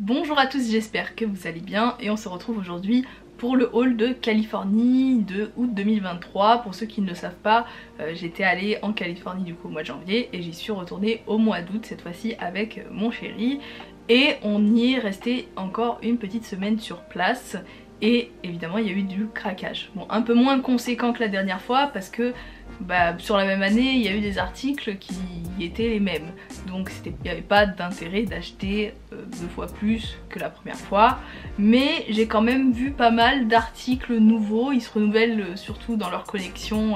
Bonjour à tous, j'espère que vous allez bien et on se retrouve aujourd'hui pour le haul de Californie de août 2023. Pour ceux qui ne le savent pas, j'étais allée en Californie du coup au mois de janvier et j'y suis retournée au mois d'août, cette fois-ci avec mon chéri. Et on y est resté encore une petite semaine sur place. Et évidemment il y a eu du craquage. Bon, un peu moins conséquent que la dernière fois parce que sur la même année il y a eu des articles qui étaient les mêmes. Donc il n'y avait pas d'intérêt d'acheter 2 fois plus que la première fois. Mais j'ai quand même vu pas mal d'articles nouveaux. Ils se renouvellent surtout dans leur collection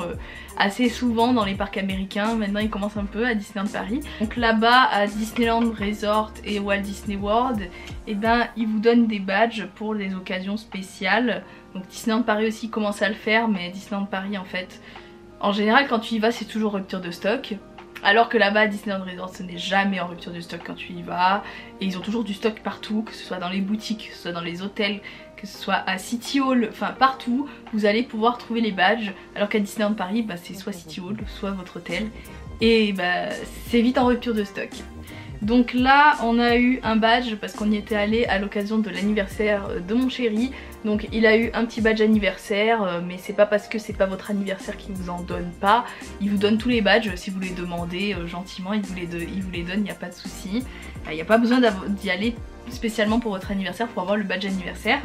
assez souvent dans les parcs américains. Maintenant ils commencent un peu à Disneyland Paris. Donc là-bas à Disneyland Resort et Walt Disney World, et ils vous donnent des badges pour des occasions spéciales. Donc Disneyland Paris aussi commence à le faire, mais Disneyland Paris en fait, en général quand tu y vas c'est toujours rupture de stock. Alors que là-bas à Disneyland Resort ce n'est jamais en rupture de stock quand tu y vas. Et ils ont toujours du stock partout, que ce soit dans les boutiques, que ce soit dans les hôtels, que ce soit à City Hall, enfin partout vous allez pouvoir trouver les badges. Alors qu'à Disneyland Paris c'est soit City Hall, soit votre hôtel. Et c'est vite en rupture de stock. Donc là on a eu un badge parce qu'on y était allé à l'occasion de l'anniversaire de mon chéri. Donc il a eu un petit badge anniversaire, mais c'est pas parce que c'est pas votre anniversaire qu'il vous en donne pas. Il vous donne tous les badges si vous les demandez gentiment, il vous les donne, il n'y a pas de souci. Il n'y a pas besoin d'y aller spécialement pour votre anniversaire pour avoir le badge anniversaire.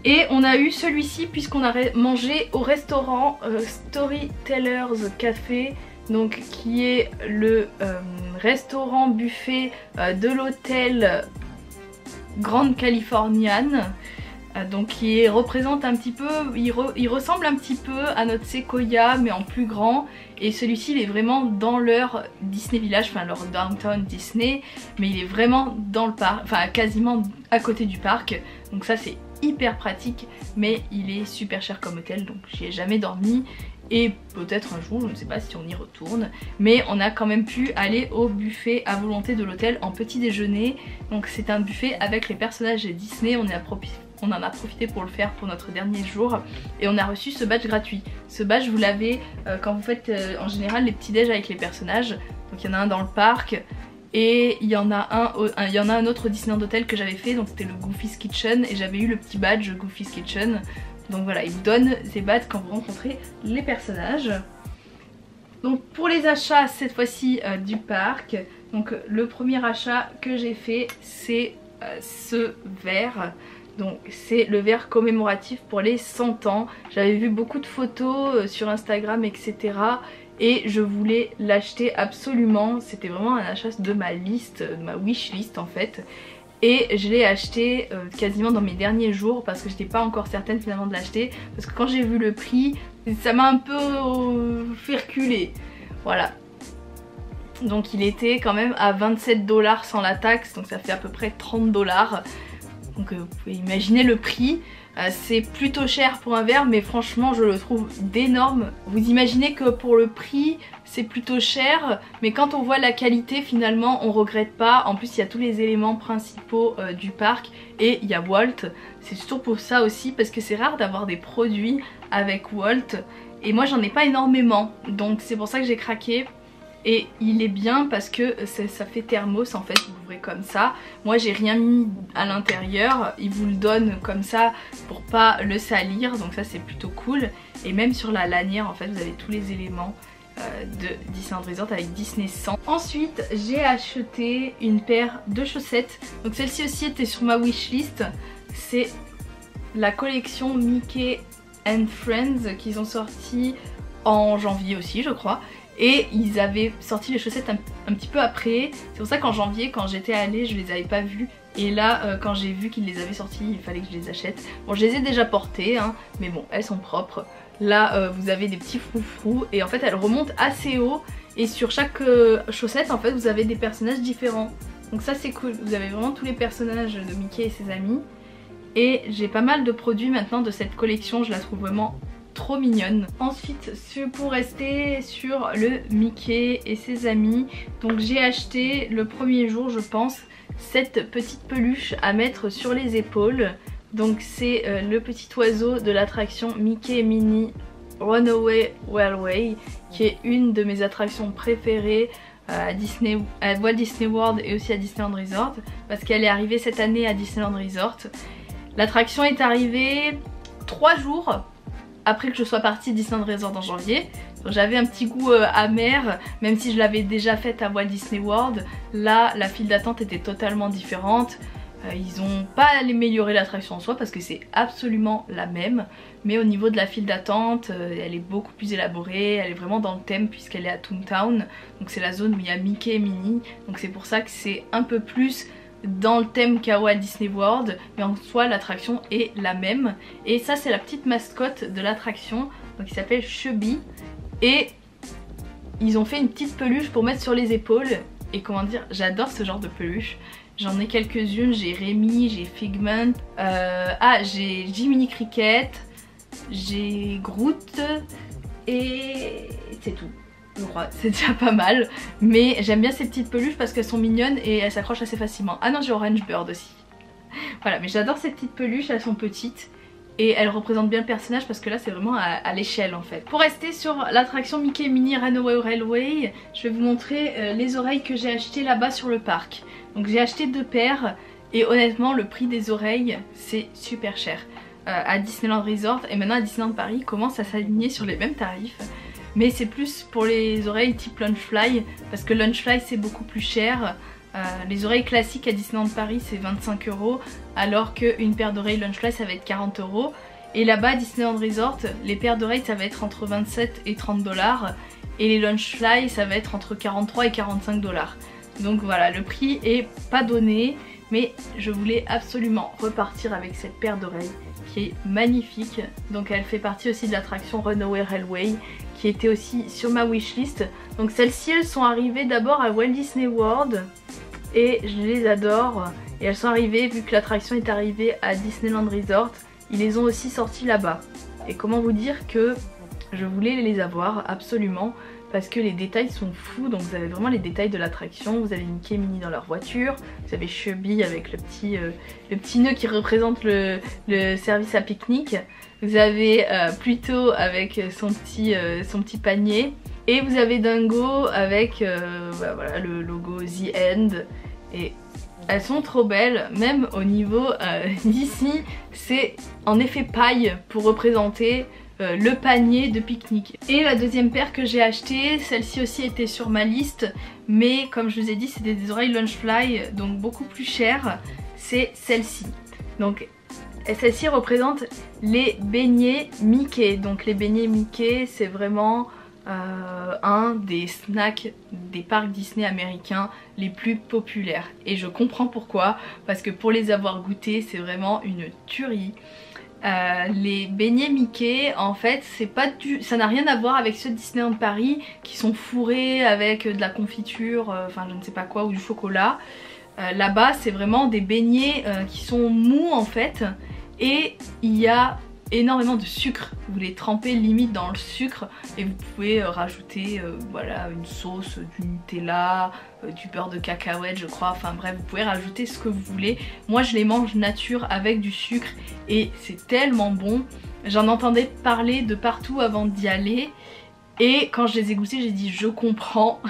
Et on a eu celui-ci puisqu'on a mangé au restaurant Storytellers Café. Donc qui est le restaurant buffet de l'hôtel Grand Californian. Donc qui représente un petit peu, il ressemble un petit peu à notre Sequoia mais en plus grand. Et celui-ci il est vraiment dans leur Disney Village, enfin leur downtown Disney. Mais il est vraiment dans le parc, enfin quasiment à côté du parc. Donc ça c'est hyper pratique, mais il est super cher comme hôtel donc j'y ai jamais dormi. Et peut-être un jour, je ne sais pas si on y retourne. Mais on a quand même pu aller au buffet à volonté de l'hôtel en petit déjeuner. Donc c'est un buffet avec les personnages Disney. On en a profité pour le faire pour notre dernier jour. Et on a reçu ce badge gratuit. Ce badge vous l'avez quand vous faites en général les petits déj avec les personnages. Donc il y en a un dans le parc. Et il y en a un autre Disneyland Hotel que j'avais fait. Donc c'était le Goofy's Kitchen. Et j'avais eu le petit badge Goofy's Kitchen. Donc voilà, ils vous donnent ces badges quand vous rencontrez les personnages. Donc pour les achats cette fois-ci du parc, donc le premier achat que j'ai fait c'est ce verre. Donc c'est le verre commémoratif pour les 100 ans. J'avais vu beaucoup de photos sur Instagram etc. Et je voulais l'acheter absolument. C'était vraiment un achat de ma liste, de ma wish list en fait. Et je l'ai acheté quasiment dans mes derniers jours parce que j'étais pas encore certaine finalement de l'acheter. Parce que quand j'ai vu le prix, ça m'a un peu fait reculer. Voilà. Donc il était quand même à 27 $ sans la taxe, donc ça fait à peu près 30 $. Donc vous pouvez imaginer le prix. C'est plutôt cher pour un verre mais franchement je le trouve d'énorme. Vous imaginez que pour le prix c'est plutôt cher mais quand on voit la qualité finalement on regrette pas. En plus il y a tous les éléments principaux du parc et il y a Walt. C'est surtout pour ça aussi parce que c'est rare d'avoir des produits avec Walt et moi j'en ai pas énormément donc c'est pour ça que j'ai craqué. Et il est bien parce que ça fait thermos en fait, vous l'ouvrez comme ça. Moi j'ai rien mis à l'intérieur, il vous le donne comme ça pour pas le salir, donc ça c'est plutôt cool. Et même sur la lanière en fait vous avez tous les éléments de Disneyland Resort avec Disney 100. Ensuite j'ai acheté une paire de chaussettes, donc celle-ci aussi était sur ma wishlist. C'est la collection Mickey and Friends qu'ils ont sorti en janvier aussi je crois. Et ils avaient sorti les chaussettes un petit peu après. C'est pour ça qu'en janvier quand j'étais allée je les avais pas vues. Et là quand j'ai vu qu'ils les avaient sortis il fallait que je les achète. Bon je les ai déjà portées hein, mais bon elles sont propres. Là vous avez des petits froufrous et en fait elles remontent assez haut. Et sur chaque chaussette en fait vous avez des personnages différents. Donc ça c'est cool, vous avez vraiment tous les personnages de Mickey et ses amis. Et j'ai pas mal de produits maintenant de cette collection, je la trouve vraiment trop mignonne. Ensuite pour rester sur le Mickey et ses amis, donc j'ai acheté le premier jour je pense cette petite peluche à mettre sur les épaules. Donc c'est le petit oiseau de l'attraction Mickey et Minnie Runaway Railway qui est une de mes attractions préférées. à Walt Disney World et aussi à Disneyland Resort, parce qu'elle est arrivée cette année à Disneyland Resort. L'attraction est arrivée 3 jours après que je sois partie Disneyland Resort en janvier. J'avais un petit goût amer, même si je l'avais déjà faite à Walt Disney World. Là, la file d'attente était totalement différente. Ils n'ont pas amélioré l'attraction en soi parce que c'est absolument la même. Mais au niveau de la file d'attente, elle est beaucoup plus élaborée. Elle est vraiment dans le thème puisqu'elle est à Toontown. Donc c'est la zone où il y a Mickey et Minnie. Donc c'est pour ça que c'est un peu plus dans le thème qu'à Walt Disney World. Mais en soi, l'attraction est la même. Et ça, c'est la petite mascotte de l'attraction. Donc il s'appelle Chubby. Et ils ont fait une petite peluche pour mettre sur les épaules. Et comment dire, j'adore ce genre de peluche. J'en ai quelques-unes, j'ai Rémi, j'ai Figment, j'ai Jiminy Cricket, j'ai Groot et c'est tout. Je crois, c'est déjà pas mal. Mais j'aime bien ces petites peluches parce qu'elles sont mignonnes et elles s'accrochent assez facilement. Ah non, j'ai Orange Bird aussi. Voilà, mais j'adore ces petites peluches, elles sont petites. Et elles représentent bien le personnage parce que là c'est vraiment à l'échelle en fait. Pour rester sur l'attraction Mickey et Minnie Runaway Railway, je vais vous montrer les oreilles que j'ai achetées là-bas sur le parc. Donc j'ai acheté 2 paires et honnêtement le prix des oreilles c'est super cher. À Disneyland Resort et maintenant à Disneyland Paris commence à s'aligner sur les mêmes tarifs. Mais c'est plus pour les oreilles type Lunchfly parce que Lunchfly c'est beaucoup plus cher. Les oreilles classiques à Disneyland Paris c'est 25 € alors qu'une paire d'oreilles Lunchfly ça va être 40 €. Et là-bas à Disneyland Resort les paires d'oreilles ça va être entre 27 et 30 $ et les Lunchfly ça va être entre 43 et 45 $. Donc voilà, le prix est pas donné mais je voulais absolument repartir avec cette paire d'oreilles qui est magnifique. Donc elle fait partie aussi de l'attraction Runaway Railway qui était aussi sur ma wishlist. Donc celles-ci elles sont arrivées d'abord à Walt Disney World et je les adore. Et elles sont arrivées, vu que l'attraction est arrivée à Disneyland Resort, ils les ont aussi sorties là-bas. Et comment vous dire que je voulais les avoir absolument parce que les détails sont fous. Donc vous avez vraiment les détails de l'attraction, vous avez Mickey et Minnie dans leur voiture, vous avez Chubby avec le petit nœud qui représente le service à pique-nique, vous avez Pluto avec son petit panier et vous avez Dingo avec voilà, le logo The End. Et elles sont trop belles, même au niveau d'ici c'est en effet paille pour représenter le panier de pique-nique. Et la deuxième paire que j'ai achetée, celle-ci aussi était sur ma liste, mais comme je vous ai dit c'était des oreilles Lunchfly donc beaucoup plus chères, c'est celle-ci. Donc celle-ci représente les beignets Mickey. Donc les beignets Mickey c'est vraiment un des snacks des parcs Disney américains les plus populaires. Et je comprends pourquoi, parce que pour les avoir goûtés c'est vraiment une tuerie. Les beignets Mickey en fait ça n'a rien à voir avec ceux de Disneyland Paris qui sont fourrés avec de la confiture, enfin je ne sais pas quoi, ou du chocolat. Là-bas c'est vraiment des beignets qui sont mous en fait et il y a énormément de sucre. Vous les trempez limite dans le sucre et vous pouvez rajouter voilà, une sauce, du Nutella, du beurre de cacahuète je crois, enfin bref vous pouvez rajouter ce que vous voulez. Moi je les mange nature avec du sucre et c'est tellement bon. J'en entendais parler de partout avant d'y aller et quand je les ai goûtés j'ai dit je comprends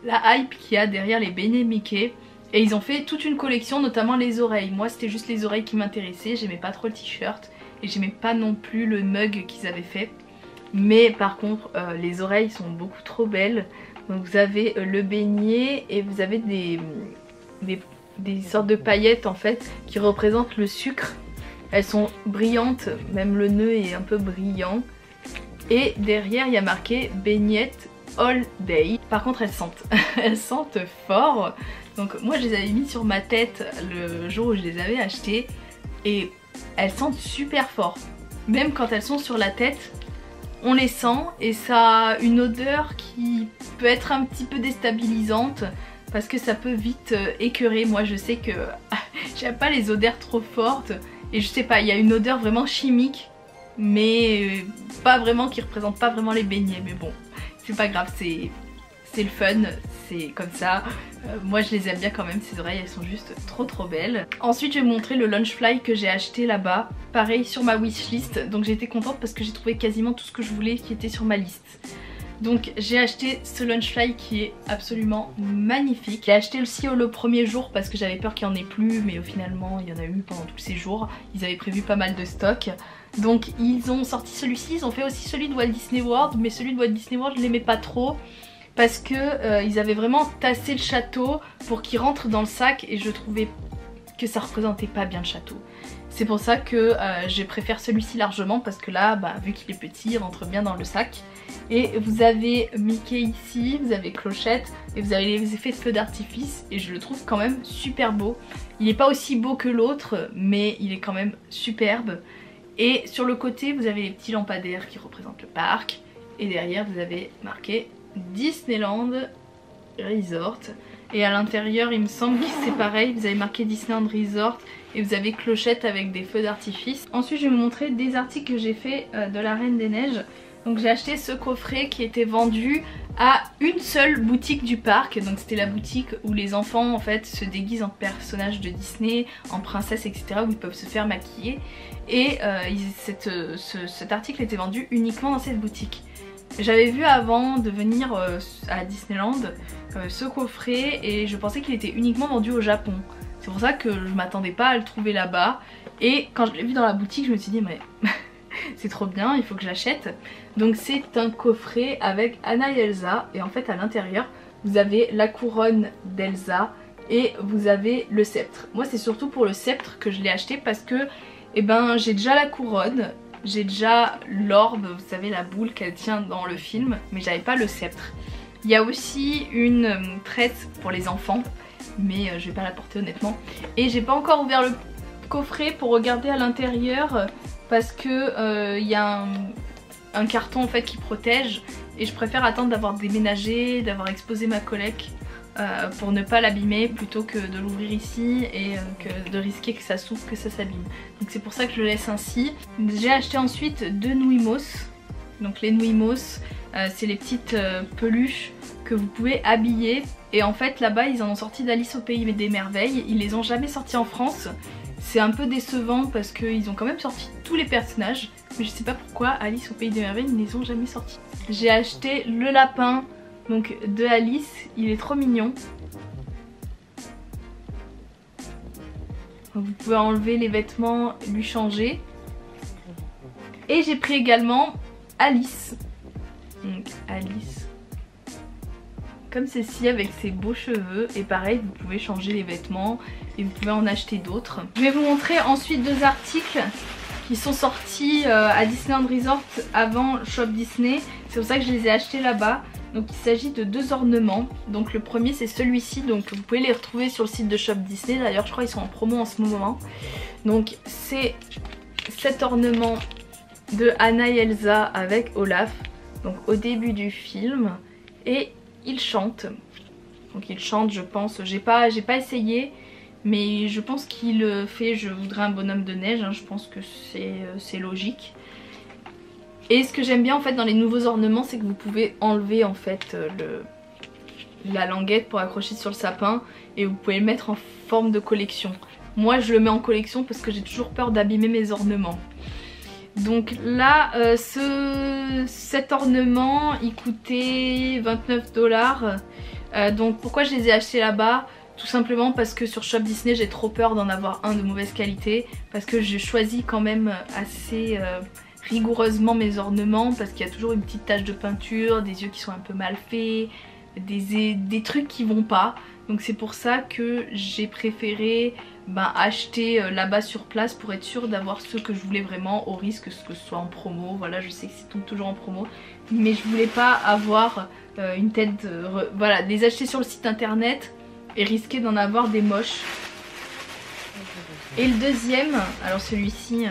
la hype qu'il y a derrière les beignets Mickey. Et ils ont fait toute une collection, notamment les oreilles. Moi c'était juste les oreilles qui m'intéressaient, j'aimais pas trop le t-shirt et j'aimais pas non plus le mug qu'ils avaient fait. Mais par contre les oreilles sont beaucoup trop belles. Donc vous avez le beignet et vous avez des sortes de paillettes en fait qui représentent le sucre. Elles sont brillantes, même le nœud est un peu brillant. Et derrière il y a marqué beignette all day. Par contre elles sentent, elles sentent fort. Donc moi je les avais mis sur ma tête le jour où je les avais achetées et elles sentent super fort. Même quand elles sont sur la tête, on les sent et ça a une odeur qui peut être un petit peu déstabilisante parce que ça peut vite écœurer. Moi je sais que j'aime pas les odeurs trop fortes et je sais pas, il y a une odeur vraiment chimique mais pas vraiment, qui représente pas vraiment les beignets. Mais bon, c'est pas grave, c'est le fun, c'est comme ça. Moi je les aime bien quand même, ces oreilles elles sont juste trop belles. Ensuite je vais vous montrer le Lunchfly que j'ai acheté là-bas, pareil sur ma wishlist. Donc j'étais contente parce que j'ai trouvé quasiment tout ce que je voulais qui était sur ma liste. Donc j'ai acheté ce Lunchfly qui est absolument magnifique. J'ai acheté aussi le premier jour parce que j'avais peur qu'il n'y en ait plus, mais finalement il y en a eu pendant tous ces jours. Ils avaient prévu pas mal de stock. Donc ils ont sorti celui-ci, ils ont fait aussi celui de Walt Disney World, mais celui de Walt Disney World je l'aimais pas trop. Parce que ils avaient vraiment tassé le château pour qu'il rentre dans le sac et je trouvais que ça représentait pas bien le château. C'est pour ça que je préfère celui-ci largement parce que là, vu qu'il est petit, il rentre bien dans le sac. Et vous avez Mickey ici, vous avez Clochette et vous avez les effets de feu d'artifice et je le trouve quand même super beau. Il n'est pas aussi beau que l'autre mais il est quand même superbe. Et sur le côté vous avez les petits lampadaires qui représentent le parc et derrière vous avez marqué Disneyland Resort. Et à l'intérieur il me semble que c'est pareil, vous avez marqué Disneyland Resort et vous avez Clochette avec des feux d'artifice. Ensuite je vais vous montrer des articles que j'ai fait de la Reine des Neiges. Donc j'ai acheté ce coffret qui était vendu à une seule boutique du parc. Donc c'était la boutique où les enfants en fait se déguisent en personnages de Disney, en princesse etc. où ils peuvent se faire maquiller. Et cet article était vendu uniquement dans cette boutique. J'avais vu avant de venir à Disneyland ce coffret et je pensais qu'il était uniquement vendu au Japon. C'est pour ça que je m'attendais pas à le trouver là-bas. Et quand je l'ai vu dans la boutique je me suis dit mais c'est trop bien, il faut que je l'achète. Donc c'est un coffret avec Anna et Elsa et en fait à l'intérieur vous avez la couronne d'Elsa et vous avez le sceptre. Moi c'est surtout pour le sceptre que je l'ai acheté parce que j'ai déjà la couronne, j'ai déjà l'orbe, vous savez la boule qu'elle tient dans le film, mais j'avais pas le sceptre. Il y a aussi une tresse pour les enfants mais je vais pas la porter honnêtement. Et j'ai pas encore ouvert le coffret pour regarder à l'intérieur parce que y a un carton en fait qui protège et je préfère attendre d'avoir déménagé, d'avoir exposé ma collecte pour ne pas l'abîmer plutôt que de l'ouvrir ici et que de risquer que ça s'ouvre, que ça s'abîme. Donc c'est pour ça que je le laisse ainsi. J'ai acheté ensuite 2 Nouimos. Donc les Nouimos c'est les petites peluches que vous pouvez habiller et en fait là-bas ils en ont sorti d'Alice au Pays des Merveilles, ils les ont jamais sortis en France. C'est un peu décevant parce qu'ils ont quand même sorti tous les personnages, mais je sais pas pourquoi Alice au Pays des Merveilles ils ne les ont jamais sortis. J'ai acheté le lapin donc de Alice, il est trop mignon. Donc, vous pouvez enlever les vêtements, lui changer. Et j'ai pris également Alice. Donc Alice. Comme ceci avec ses beaux cheveux et pareil vous pouvez changer les vêtements et vous pouvez en acheter d'autres. Je vais vous montrer ensuite 2 articles qui sont sortis à Disneyland Resort avant Shop Disney. C'est pour ça que je les ai achetés là-bas. Donc il s'agit de 2 ornements. Donc le premier c'est celui-ci, donc vous pouvez les retrouver sur le site de Shop Disney. D'ailleurs je crois qu'ils sont en promo en ce moment. Donc c'est cet ornement de Anna et Elsa avec Olaf. Donc au début du film. Et il chante. Donc il chante je pense. J'ai pas essayé. Mais je pense qu'il fait je voudrais un bonhomme de neige. Je pense que c'est logique. Et ce que j'aime bien en fait dans les nouveaux ornements c'est que vous pouvez enlever en fait la languette pour accrocher sur le sapin et vous pouvez le mettre en forme de collection. Moi je le mets en collection parce que j'ai toujours peur d'abîmer mes ornements. Donc là cet ornement il coûtait 29 $. Donc pourquoi je les ai achetés là-bas? Tout simplement parce que sur Shop Disney j'ai trop peur d'en avoir un de mauvaise qualité. Parce que je choisis quand même assez rigoureusement mes ornements parce qu'il y a toujours une petite tache de peinture, des yeux qui sont un peu mal faits, des trucs qui vont pas. Donc c'est pour ça que j'ai préféré acheter là-bas sur place pour être sûre d'avoir ceux que je voulais vraiment au risque que ce soit en promo. Voilà je sais que c'est toujours en promo mais je voulais pas avoir une tête voilà, les acheter sur le site internet et risquer d'en avoir des moches. Et le deuxième, alors celui-ci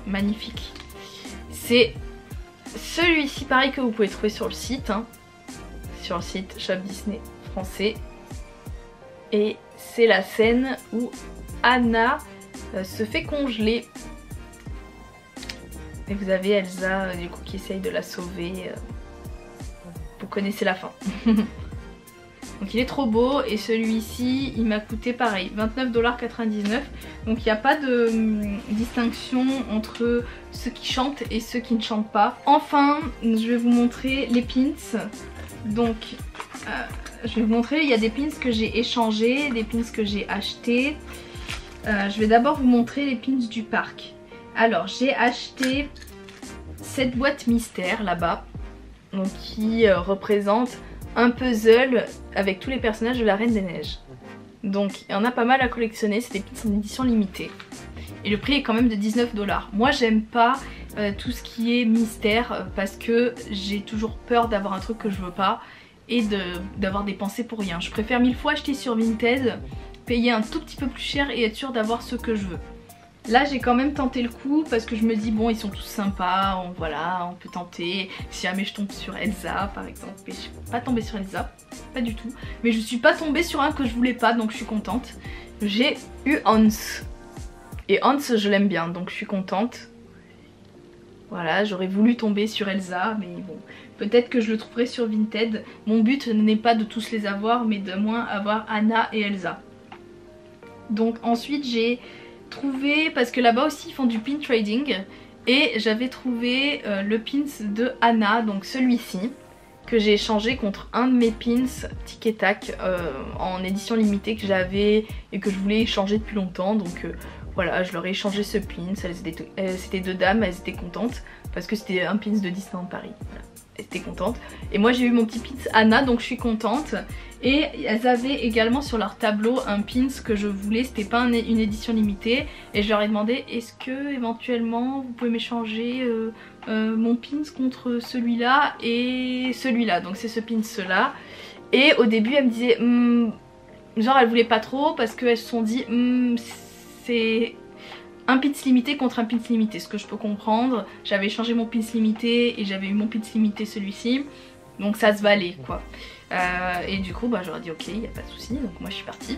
magnifique. C'est celui-ci pareil que vous pouvez trouver sur le site, sur le site Shop Disney français. Et c'est la scène où Anna se fait congeler. Et vous avez Elsa du coup qui essaye de la sauver. Vous connaissez la fin. Donc il est trop beau et celui-ci il m'a coûté pareil 29,99 $. Donc il n'y a pas de distinction entre ceux qui chantent et ceux qui ne chantent pas. Enfin je vais vous montrer les pins. Donc je vais vous montrer, il y a des pins que j'ai échangés, des pins que j'ai achetés. Je vais d'abord vous montrer les pins du parc. Alors j'ai acheté cette boîte mystère là-bas, donc qui représente un puzzle avec tous les personnages de la Reine des Neiges. Donc il y en a pas mal à collectionner, c'est des pins en édition limitée. Et le prix est quand même de 19 $. Moi j'aime pas tout ce qui est mystère parce que j'ai toujours peur d'avoir un truc que je veux pas et d'avoir dépensé pour rien. Je préfère 1000 fois acheter sur Vinted, payer un tout petit peu plus cher et être sûre d'avoir ce que je veux. Là j'ai quand même tenté le coup parce que je me dis bon ils sont tous sympas, voilà on peut tenter. Si jamais je tombe sur Elsa par exemple, mais je suis pas tombée sur Elsa, pas du tout. Mais je suis pas tombée sur un que je voulais pas donc je suis contente. J'ai eu Hans. Et Hans je l'aime bien donc je suis contente. Voilà, j'aurais voulu tomber sur Elsa mais bon, peut-être que je le trouverai sur Vinted. Mon but n'est pas de tous les avoir mais de moins avoir Anna et Elsa. Donc ensuite j'ai trouvé, parce que là-bas aussi ils font du pin trading, et j'avais trouvé le pins de Anna, donc celui-ci, que j'ai échangé contre un de mes pins Tic et Tac en édition limitée que j'avais et que je voulais échanger depuis longtemps. Donc voilà, je leur ai échangé ce pins, c'était deux dames, elles étaient contentes parce que c'était un pins de Disneyland Paris. Voilà. Elles étaient contentes. Et moi j'ai eu mon petit pins Anna donc je suis contente. Et elles avaient également sur leur tableau un pins que je voulais, c'était pas une édition limitée. Et je leur ai demandé est-ce que éventuellement vous pouvez m'échanger mon pins contre celui-là et celui-là. Donc c'est ce pins là. Et au début elles me disaient genre elles voulaient pas trop parce qu'elles se sont dit c'est un pins limité contre un pins limité, ce que je peux comprendre. J'avais échangé mon pins limité et j'avais eu mon pins limité celui-ci, donc ça se valait quoi. Et du coup bah j'aurais dit ok, y a pas de souci, donc moi je suis partie.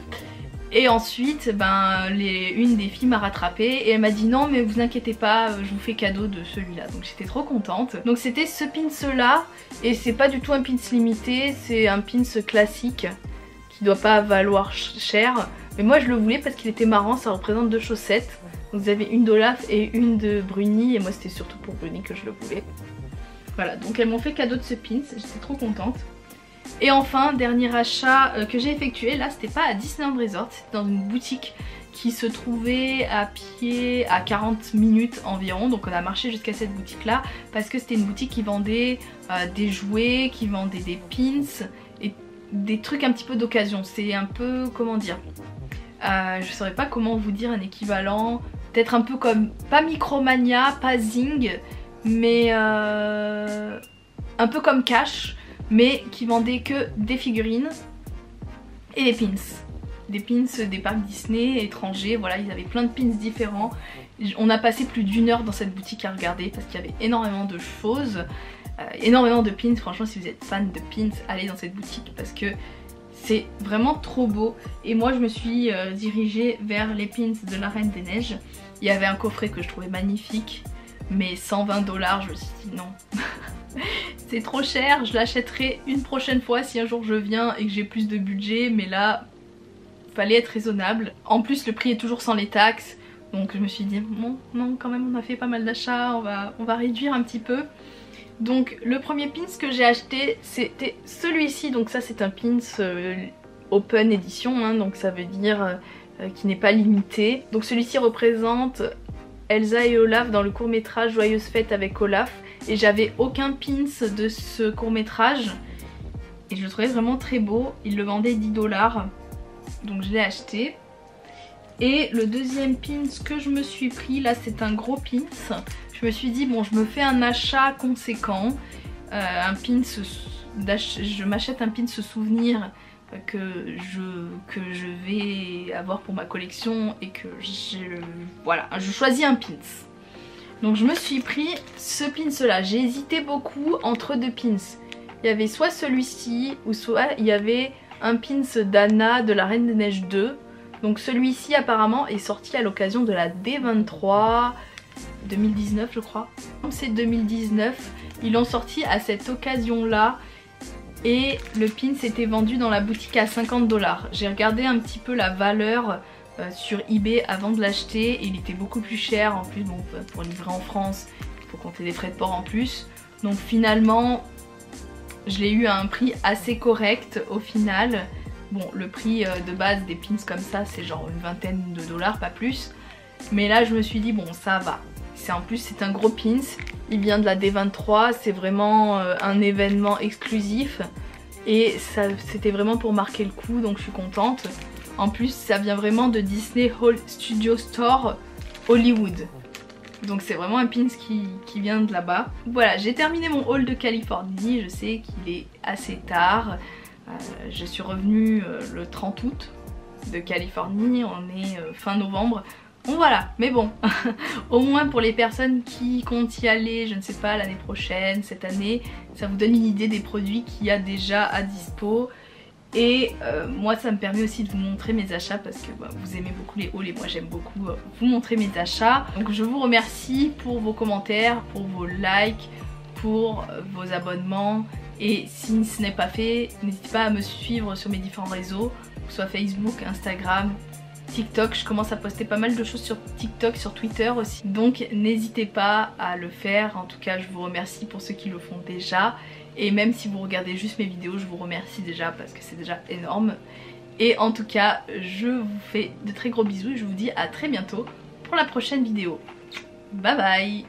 Et ensuite ben une des filles m'a rattrapée et elle m'a dit non mais vous inquiétez pas, je vous fais cadeau de celui-là. Donc j'étais trop contente. Donc c'était ce pins là et c'est pas du tout un pins limité, c'est un pins classique qui doit pas valoir cher. Mais moi je le voulais parce qu'il était marrant, ça représente deux chaussettes. Donc vous avez une d'Olaf et une de Bruni et moi c'était surtout pour Bruni que je le voulais. Voilà, donc elles m'ont fait cadeau de ce pins, j'étais trop contente. Et enfin, dernier achat que j'ai effectué, là c'était pas à Disneyland Resort, c'était dans une boutique qui se trouvait à pied à 40 minutes environ. Donc on a marché jusqu'à cette boutique là parce que c'était une boutique qui vendait des jouets, qui vendait des pins et des trucs un petit peu d'occasion. C'est un peu, comment dire, je saurais pas comment vous dire un équivalent, peut-être un peu comme, pas Micromania, pas Zing, mais un peu comme Cash, mais qui vendait que des figurines et des pins. Des pins des parcs Disney étrangers, voilà, ils avaient plein de pins différents. On a passé plus d'1 heure dans cette boutique à regarder parce qu'il y avait énormément de choses, énormément de pins. Franchement si vous êtes fan de pins, allez dans cette boutique parce que c'est vraiment trop beau. Et moi je me suis dirigée vers les pins de la Reine des Neiges. Il y avait un coffret que je trouvais magnifique, mais 120 $, je me suis dit non. C'est trop cher, je l'achèterai une prochaine fois si un jour je viens et que j'ai plus de budget, mais là fallait être raisonnable. En plus le prix est toujours sans les taxes, donc je me suis dit bon non quand même on a fait pas mal d'achats, on va réduire un petit peu. Donc le premier pins que j'ai acheté c'était celui-ci, donc ça c'est un pins open edition, hein, donc ça veut dire qui n'est pas limité. Donc celui-ci représente Elsa et Olaf dans le court métrage Joyeuse Fête avec Olaf. Et j'avais aucun pins de ce court métrage et je le trouvais vraiment très beau. Il le vendait 10 $, donc je l'ai acheté. Et le deuxième pins que je me suis pris, là c'est un gros pins. Je me suis dit bon je me fais un achat conséquent, je m'achète un pins souvenir que je vais avoir pour ma collection et que voilà, je choisis un pins. Donc je me suis pris ce pins là, j'ai hésité beaucoup entre deux pins. Il y avait soit celui-ci ou soit il y avait un pins d'Anna de la Reine des Neiges 2. Donc celui-ci apparemment est sorti à l'occasion de la D23 2019 je crois. C'est 2019, ils l'ont sorti à cette occasion là. et le pin s'était vendu dans la boutique à 50 $. J'ai regardé un petit peu la valeur sur eBay avant de l'acheter et il était beaucoup plus cher. En plus bon, pour livrer en France il faut compter des frais de port en plus, donc finalement je l'ai eu à un prix assez correct au final. Bon, le prix de base des pins comme ça c'est genre une vingtaine de $, pas plus, mais là je me suis dit bon ça va. En plus c'est un gros pins, il vient de la D23, c'est vraiment un événement exclusif et c'était vraiment pour marquer le coup, donc je suis contente. En plus ça vient vraiment de Disney Studio Store Hollywood, donc c'est vraiment un pins qui vient de là-bas. Voilà, j'ai terminé mon haul de Californie, je sais qu'il est assez tard, je suis revenue le 30 août de Californie, on est fin novembre. Bon voilà, mais bon, au moins pour les personnes qui comptent y aller, je ne sais pas, l'année prochaine, cette année, ça vous donne une idée des produits qu'il y a déjà à dispo. Et moi ça me permet aussi de vous montrer mes achats parce que vous aimez beaucoup les hauls et moi j'aime beaucoup vous montrer mes achats. Donc je vous remercie pour vos commentaires, pour vos likes, pour vos abonnements. Et si ce n'est pas fait, n'hésitez pas à me suivre sur mes différents réseaux, que ce soit Facebook, Instagram, TikTok. Je commence à poster pas mal de choses sur TikTok, sur Twitter aussi, donc n'hésitez pas à le faire. En tout cas je vous remercie pour ceux qui le font déjà, et même si vous regardez juste mes vidéos je vous remercie déjà parce que c'est déjà énorme. Et en tout cas je vous fais de très gros bisous et je vous dis à très bientôt pour la prochaine vidéo. Bye bye.